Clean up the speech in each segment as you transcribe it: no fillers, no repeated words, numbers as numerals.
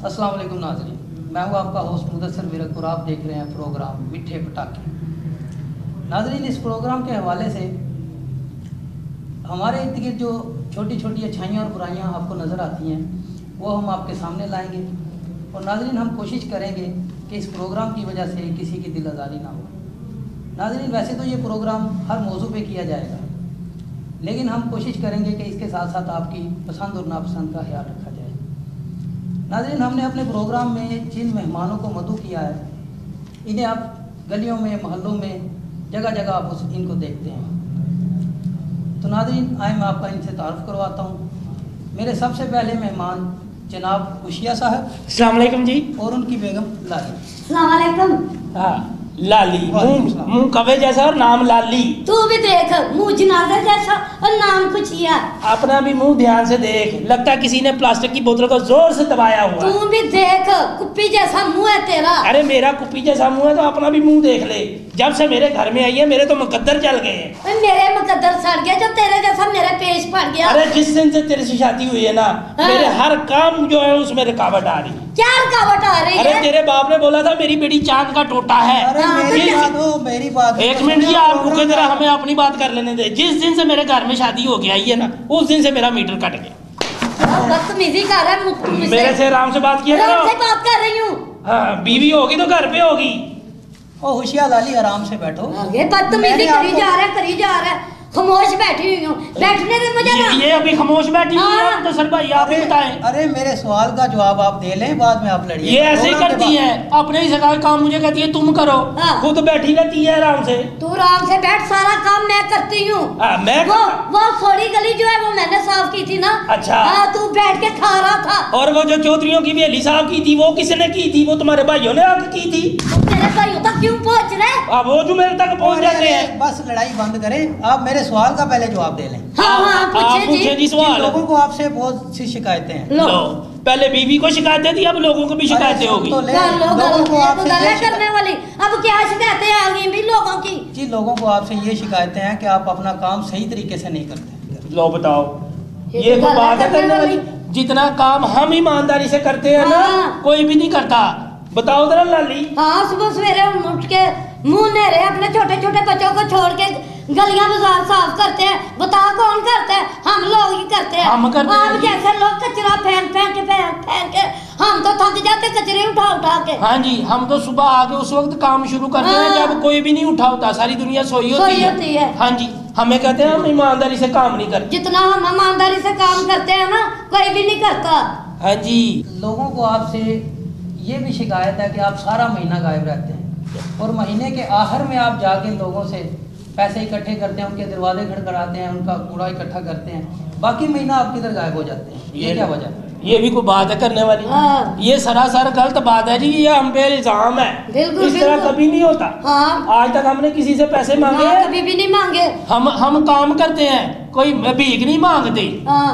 अस्सलाम वालेकुम नाज़रीन, मैं हूँ आपका होस्ट मुदस्सिर विरकपुर। आप देख रहे हैं प्रोग्राम मिठे पटाखे। नाज़रीन, इस प्रोग्राम के हवाले से हमारे इर्द गिर्द जो छोटी छोटी अच्छाइयाँ और बुराइयाँ आपको नज़र आती हैं वो हम आपके सामने लाएंगे। और नाज़रीन, हम कोशिश करेंगे कि इस प्रोग्राम की वजह से किसी की दिल आज़ारी ना हो। नाज़रीन, वैसे तो ये प्रोग्राम हर मौजू पे किया जाएगा, लेकिन हम कोशिश करेंगे कि इसके साथ साथ आपकी पसंद और नापसंद का ख्याल रखा जाए। नाज़रीन, हमने अपने प्रोग्राम में जिन मेहमानों को मदऊ किया है, इन्हें आप गलियों में, मोहल्लों में, जगह जगह आप इनको देखते हैं। तो नाज़रीन, आए मैं आपका इनसे तारुफ करवाता हूँ। मेरे सबसे पहले मेहमान जनाब उशिया साहब, अस्सलाम वालेकुम जी। और उनकी बेगम लाली। अस्सलाम वालेकुम। हाँ, लाली, मुंह कवे जैसा और नाम लाली। तू भी देख, मुंह जनाजा जैसा और नाम कुछिया। अपना भी मुंह ध्यान से देख, लगता है किसी ने प्लास्टिक की बोतल को जोर से दबाया हुआ है। तू भी देख, कुप्पी जैसा मुंह है तेरा। अरे मेरा कुप्पी जैसा मुंह है तो अपना भी मुंह देख ले। जब से मेरे घर में आई है मेरे तो मुकद्दर जल गए हैं। मेरे मुकद्दर सड़ गया जो तेरे जैसा मेरे पेश पड़ गया। अरे जिस दिन से तेरे से शादी हुई है ना, मेरे हर काम जो है उसमें रुकावट आ रही है। क्या रुकावट आ रही है? अरे तेरे बाप ने बोला था मेरी बेटी चांद का टोटा है। अरे मेरी बात एक मिनट जी, आप रुके जरा, हमें अपनी बात कर लेने दे। जिस दिन से मेरे घर में शादी हो गई आई है ना, उस दिन से मेरा मीटर कट गया। बदतमीजी कर रहा है मुझसे। मेरे से आराम से बात किया करो। आराम से बात कर रही हूँ। हाँ, बीवी होगी तो घर पे होगी। ओ हुशिया लाली, आराम से बैठो। ये बदतमीजी करी जा रहा है। खामोश बैठी हुई हूँ, बैठने दे मुझे ना। ये अभी खामोश बैठी हुई है तो सर भाई आप ही बताएं। अरे मेरे सवाल का जवाब आप दे लें, बाद में आप लड़िए। ये ऐसे ही करती है, अपने ही सका काम मुझे कहती है तुम करो, खुद बैठी रहती है आराम से। तू आराम से बैठ, सारा काम मैं करती हूँ। वो थोड़ी गली जो है वो मैंने साफ की थी ना। अच्छा। तू बैठ के खा रहा था। और वो जो चौधरीयों की हवेली साहब की थी वो किसने की थी? वो तुम्हारे भाइयों ने आके की थी। तेरे भाइयों तक क्यों पहुँच रहे? अब वो जो मेरे तक पहुँच जाते हैं। बस लड़ाई बंद करें, आप मेरे सवाल का पहले जवाब दे लें। हाँ, पूछे जी सवाल। लोगों को आपसे बहुत सी शिकायतें हैं। लो, पहले बीवी को शिकायतें थी, अब लोगों को भी शिकायतें होगी। लोगों को आपसे करने वाली अब क्या शिकायतें आ गई भी लोगों की? जी, लोगों को आपसे ये शिकायतें हैं कि आप अपना काम सही तरीके से नहीं करते। लो बताओ, ये तो बात है करने वाली। जितना काम हम ईमानदारी से करते हैं ना, कोई भी नहीं करता। बताओ जरा लाली। हाँ, सुबह सवेरे उठ के मुंह नेरे अपने छोटे छोटे बच्चों को छोड़ के गलियां बाजार साफ करते हैं। बता कौन करते हैं? हम लोग ही करते हैं। हम करते हैं। आप जैसे लोग कचरा फेंक के हम तो थक जाते कचरे उठा के। हाँ जी, हम तो सुबह आके उस वक्त काम शुरू करते हैं जब कोई भी नहीं उठा होता, सारी दुनिया सोई होती है। हाँ जी, हमें कहते हैं हम ईमानदारी से काम नहीं करते। जितना हम ईमानदारी से काम करते हैं ना, कोई भी नहीं करता। हाँ जी। लोगों को आपसे ये भी शिकायत है कि आप सारा महीना गायब रहते हैं और महीने के आखिर में आप जाके लोगों से पैसे इकट्ठे करते हैं, उनके दरवाजे खड़खड़ाते हैं, उनका कूड़ा इकट्ठा करते हैं, बाकी महीना आप किधर गायब हो जाते हैं। ये क्या वजह है? ये भी कोई बात है करने वाली? ये सरासर गलत बात है जी, ये हम पे इल्जाम है। बिल्कुल, इस तरह कभी नहीं होता। आज तक हमने किसी से पैसे मांगे हैं? कभी भी नहीं मांगे। हम काम करते हैं, कोई भीख नहीं मांगते।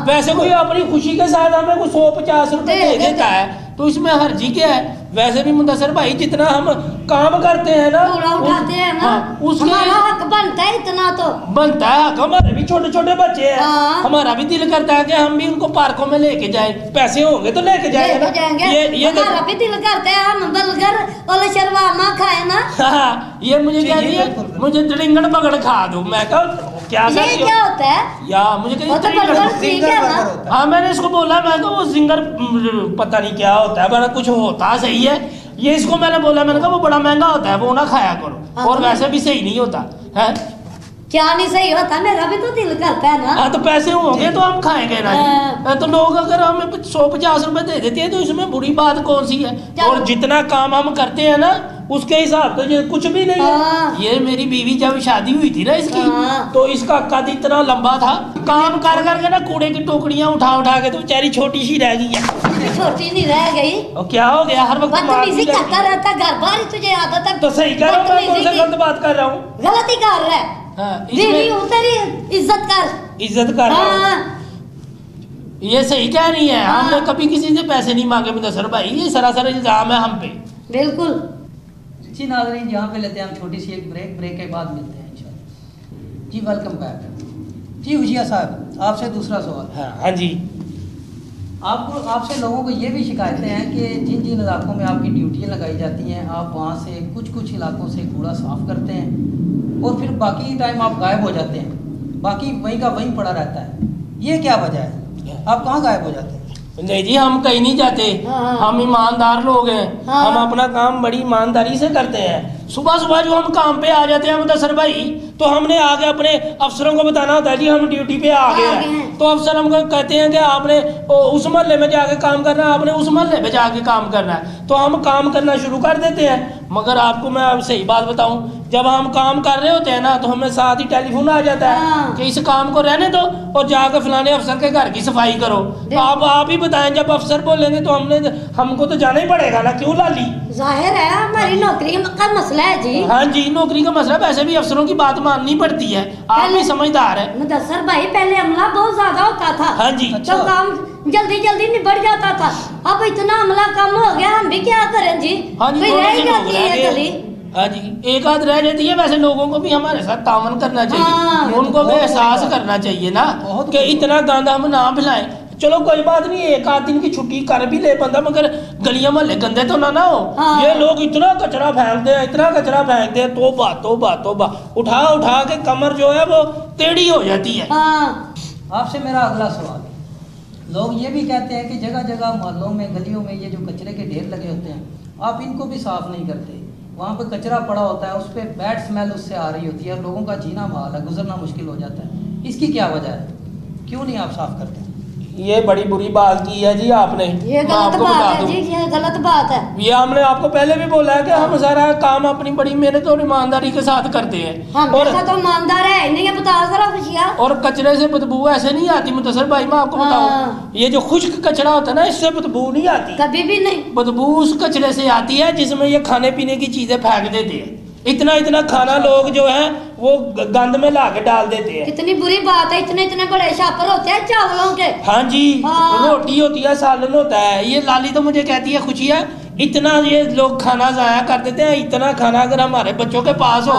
वैसे कोई अपनी खुशी के साथ हमें कुछ 150 रुपए दे देता है तो इसमें हर्जी क्या है? वैसे भी मुदस्सिर भाई, जितना हम काम करते हैं ना, उठाते हैं ना, हमारा हक बनता है। इतना तो बनता है हक। हमारे भी छोटे छोटे बच्चे हैं, हमारा भी दिल करता है कि हम भी उनको पार्कों में लेके जाएं। पैसे होंगे तो लेके जाएंगे ना। ये हमारा भी दिल करता है हम बर्गर और शरवामा खाए ना। हाँ, ये मुझे कहती है मुझे रिंगण पकड़ खा दो। मैं कहा क्या होता है या मुझे कहीं। हाँ, मैंने इसको बोला, मैं कहा वो जिंगर पता नहीं क्या होता है, बड़ा कुछ होता सही है। ये इसको मैंने बोला, मैंने कहा वो बड़ा महंगा होता है, वो ना खाया करो। और वैसे भी सही नहीं होता है। क्या नहीं सही होता? मेरा भी तो दिल करता है ना। हाँ, तो पैसे होंगे तो हम खाएंगे ना जी। तो लोग अगर हमें 150 रुपए दे देते हैं तो इसमें बुरी बात कौन सी है? और जितना काम हम करते हैं ना उसके हिसाब तो ये कुछ भी नहीं है। ये मेरी बीवी जब शादी हुई थी ना इसकी, तो इसका कद इतना लंबा था, काम कर करके ना कूड़े की टोकरियां उठा के तो बेचारी छोटी सी रह गई है। छोटी नहीं रह गई। और क्या हो गया? हर वक्त बदतमीजी करता रहता, घर बार तुझे आदत है। तो सही कर रहा हूँ, मैं कौन सा गलत बात कर रहा हूँ? गलत ही कर रहा है। तेरी इज्जत कर। ये सही क्या नहीं है? हमने कभी किसी से पैसे नहीं मांगे मुदस्सिर भाई, ये सरासर इल्जाम है हम पे। बिल्कुल जी। नाज़रीन, यहाँ पे लेते हैं हम छोटी सी एक ब्रेक के बाद मिलते हैं इंशाल्लाह। जी, वेलकम बैक। जी हुशिया साहब, आपसे दूसरा सवाल। हाँ जी। आपसे लोगों को ये भी शिकायतें हैं कि जिन जिन इलाकों में आपकी ड्यूटियाँ लगाई जाती हैं, आप वहाँ से कुछ इलाकों से कूड़ा साफ़ करते हैं और फिर बाकी टाइम आप गायब हो जाते हैं, बाकी वहीं का वहीं पड़ा रहता है। ये क्या वजह है, आप कहाँ गायब हो जाते हैं? नहीं जी, हम कहीं नहीं जाते, हम ईमानदार लोग हैं, हम अपना काम बड़ी ईमानदारी से करते हैं। सुबह सुबह जो हम काम पे आ जाते हैं मुदस्सर भाई, तो हमने आगे अपने अफसरों को बताना होता है जी हम ड्यूटी पे आ गए हैं, तो अफसर हमको कहते हैं कि आपने उस मोहल्ले में जाके काम करना है, आपने उस मोहल्ले में जाके काम करना है, तो हम काम करना शुरू कर देते हैं। मगर आपको मैं अब सही बात बताऊं, जब हम काम कर रहे होते हैं ना तो हमें साथ ही टेलीफोन आ जाता है कि इस काम को रहने दो और जाकर फलाने अफसर के घर की सफाई करो। तो आप ही बताएं, जब अफसर बोलेंगे तो हमको तो जाना ही पड़ेगा ना, क्यों लाली? जाहिर है हमारी नौकरी का मसला है जी। हाँ जी, नौकरी का मसला, वैसे भी अफसरों की बात माननी पड़ती है, आप भी समझदार है। मुदस्सर भाई पहले अमला बहुत ज्यादा होता था। हाँ जी, तो काम जल्दी जल्दी निबट जाता था, अब इतना अमला कम हो गया, हम भी क्या करें जी? हाँ जी, रह जाती है गली। हाँ जी, एक आध रह जाती है। वैसे लोगों को भी हमारे साथ तावन करना चाहिए, उनको भी एहसास करना चाहिए ना कि इतना गंद हम ना फैलाएं। चलो कोई बात नहीं, एक आध दिन की छुट्टी कर भी ले बंदा, मगर गलियां मोहल्ले गंदे तो ना हो। ये लोग इतना कचरा फेंकते हैं, इतना कचरा फेंकते हैं, तौबा तौबा तौबा, उठा उठा के कमर जो है वो टेढ़ी हो जाती है। आपसे मेरा अगला सवाल, लोग ये भी कहते हैं कि जगह जगह मोहल्लों में गलियों में ये जो कचरे के ढेर लगे होते हैं, आप इनको भी साफ नहीं करते, वहाँ पे कचरा पड़ा होता है, उस पर बैड स्मेल उससे आ रही होती है, लोगों का जीना महाल है, गुजरना मुश्किल हो जाता है। इसकी क्या वजह है, क्यों नहीं आप साफ करते? ये बड़ी बुरी बात की है जी आपने, ये गलत बात है जी, ये गलत बात है। ये हमने आपको पहले भी बोला है कि हम सारा काम अपनी बड़ी मेहनत और ईमानदारी के साथ करते हैं। और तो ईमानदार है नहीं, बता जरा खुशियाँ। और कचरे से बदबू ऐसे नहीं आती मुदस्सर भाई, मैं आपको बताऊं, ये जो खुश्क कचरा होता है ना, इससे बदबू नहीं आती, कभी भी नहीं। बदबू उस कचरे से आती है जिसमें ये खाने पीने की चीजें फेंक देते हैं। इतना इतना खाना लोग जो है वो गंद में ला के डाल देते हैं। कितनी बुरी बात है, इतने इतने बड़े छापर होते हैं चावलों के। हाँ जी, रोटी होती है, सालन होता है। ये लाली तो मुझे कहती है खुशियाँ, इतना ये लोग खाना जाया कर देते हैं। इतना खाना अगर हमारे बच्चों के पास हो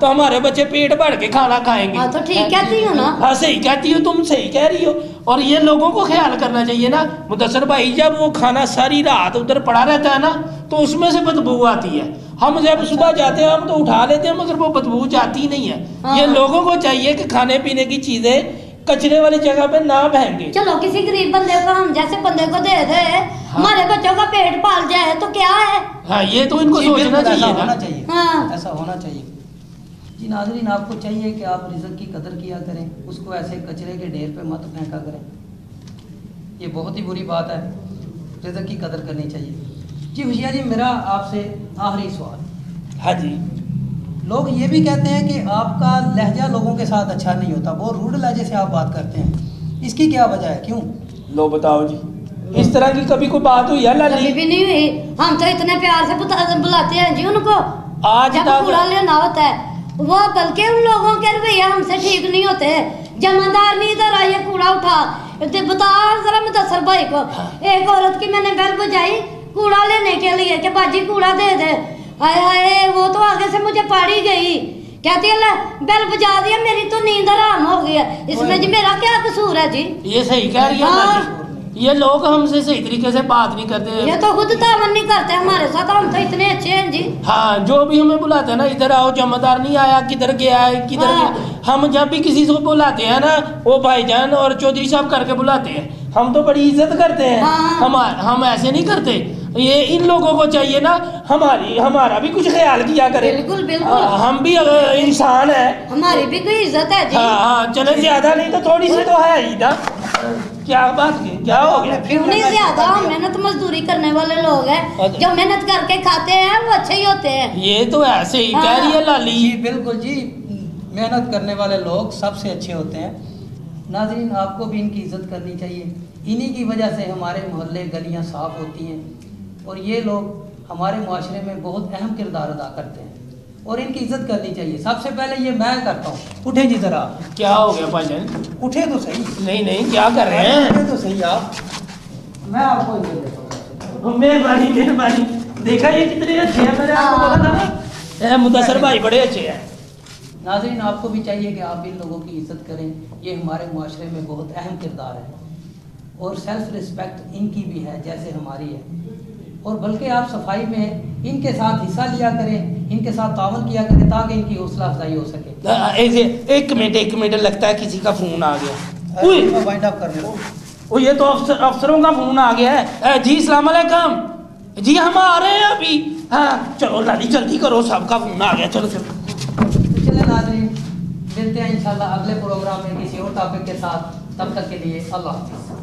तो हमारे बच्चे पेट भर के खाना खाएंगे। तो ठीक कहती हो ना? हाँ सही कहती हो, तुम सही कह रही हो। और ये लोगों को ख्याल करना चाहिए ना मुदस्सर भाई, जब वो खाना सारी रात उधर पड़ा रहता है ना तो उसमें से बदबू आती है। हम जब सुबह जाते हैं हम तो उठा लेते हैं, मगर वो बदबू जाती नहीं है। ये लोगों को चाहिए कि खाने पीने की चीजें कचरे वाली जगह पे ना फेंके। चलो किसी गरीब बंदे को, हम जैसे बंदे को दे दे, हमारे बच्चों का पेट पाल जाए तो क्या है? हाँ, ये तो इनको सोचना चाहिए, होना चाहिए। ऐसा होना चाहिए जी। नाज़रीन, आपको चाहिए कि आप रिज़्क़ की कदर किया करें, उसको ऐसे कचरे के ढेर पे मत फेंका करें। ये बहुत ही बुरी बात है, रिज़्क़ की कदर करनी चाहिए जी। हुशिया जी, मेरा आपसे आखिरी सवाल। हाँ जी, लोग ये भी कहते हैं कि आपका लहजा लोगों के साथ अच्छा नहीं होता, बहुत रूड लहजे से आप बात करते हैं, इसकी क्या वजह है, क्यों? लो बताओ जी, इस तरह की कभी कोई बात हुई है लाली? कभी भी नहीं हुई, हम तो इतने प्यार से बुलाते हैं जी उनको। आज जब कूड़ा लेना होता है वो, बल्कि उन लोगों के रवैया हमसे ठीक नहीं होते। जमादार नहीं इधर आइए कूड़ा उठा, बता जरा मुदस्सर भाई को। एक औरत की मैंने बेल बजाई कूड़ा लेने के लिए कि बाजी कूड़ा दे दे, हाय हाय, वो तो आगे से मुझे पाड़ी गई, कहती है बेल बजा दिया, मेरी तो नींद आराम हो गई है, इसमें जी मेरा क्या कसूर है जी? ये सही कह रही है। ये लोग हमसे सही तरीके से बात नहीं करते, ये तो खुद तावन नहीं करते हमारे साथ, हम तो इतने अच्छे हैं जी। हाँ, जो भी हमें बुलाते हैं ना, इधर आओ, जमादार नहीं आया, किधर गया है, किधर गया, हम जब भी किसी को बुलाते हैं ना, वो भाईजान और चौधरी साहब करके बुलाते हैं। हम तो बड़ी इज्जत करते हैं। हम ऐसे नहीं करते। ये इन लोगों को चाहिए ना हमारा भी कुछ ख्याल किया करें। बिल्कुल बिल्कुल, हम भी इंसान है, हमारी भी कोई इज्जत है जी। हाँ, चले ज्यादा नहीं तो थोड़ी सी तो है ही ना। क्या बात की, क्या हो गया? क्यों नहीं ज्यादा, मेहनत मजदूरी करने वाले लोग हैं, जो मेहनत करके खाते हैं वो अच्छे ही होते हैं। ये तो ऐसे ही कह रही है लाली जी। बिल्कुल जी, मेहनत करने वाले लोग सबसे अच्छे होते हैं। नाज़रीन, आपको भी इनकी इज्जत करनी चाहिए। इन्हीं की वजह से हमारे मोहल्ले गलियां साफ़ होती हैं और ये लोग हमारे मुआशरे में बहुत अहम किरदार अदा करते हैं और इनकी इज्जत करनी चाहिए। सबसे पहले ये मैं करता हूँ। उठे जी जरा। क्या हो गया भाईजान? उठे तो सही। नहीं, क्या कर रहे हैं? उठे तो सही आप, मैं आपको इज्जत देता हूँ। मेहरबानी। देखा ये कितने अच्छे हैं, मैंने आपको बोला था ना, मुदस्सर भाई बड़े अच्छे हैं। नाज़रीन, आपको भी चाहिए कि आप इन लोगों की इज्जत करें, ये हमारे मुआशरे में बहुत अहम किरदार है اور سیلف رسپیکٹ ان کی بھی ہے جیسے ہماری ہے. اور بلکہ آپ صفائی میں ان کے ساتھ حصہ لیا کریں, ان کے ساتھ تعاون کیا کریں تاکہ ان کی حوصلہ افزائی ہو سکے. ایک منٹ لگتا ہے کسی کا فون آ گیا. وائنڈ اپ کر لو. یہ تو افسروں کا فون آ گیا ہے. جی السلام علیکم. جی ہم آ رہے ہیں ابھی. ہاں چلو لالی جلدی کرو, سب کا فون آ گیا. چلو چلے ناظرین, ملتے ہیں انشاءاللہ اگلے پروگرام میں کسی اور ٹاپک کے ساتھ. تب تک کے لیے اللہ حافظ.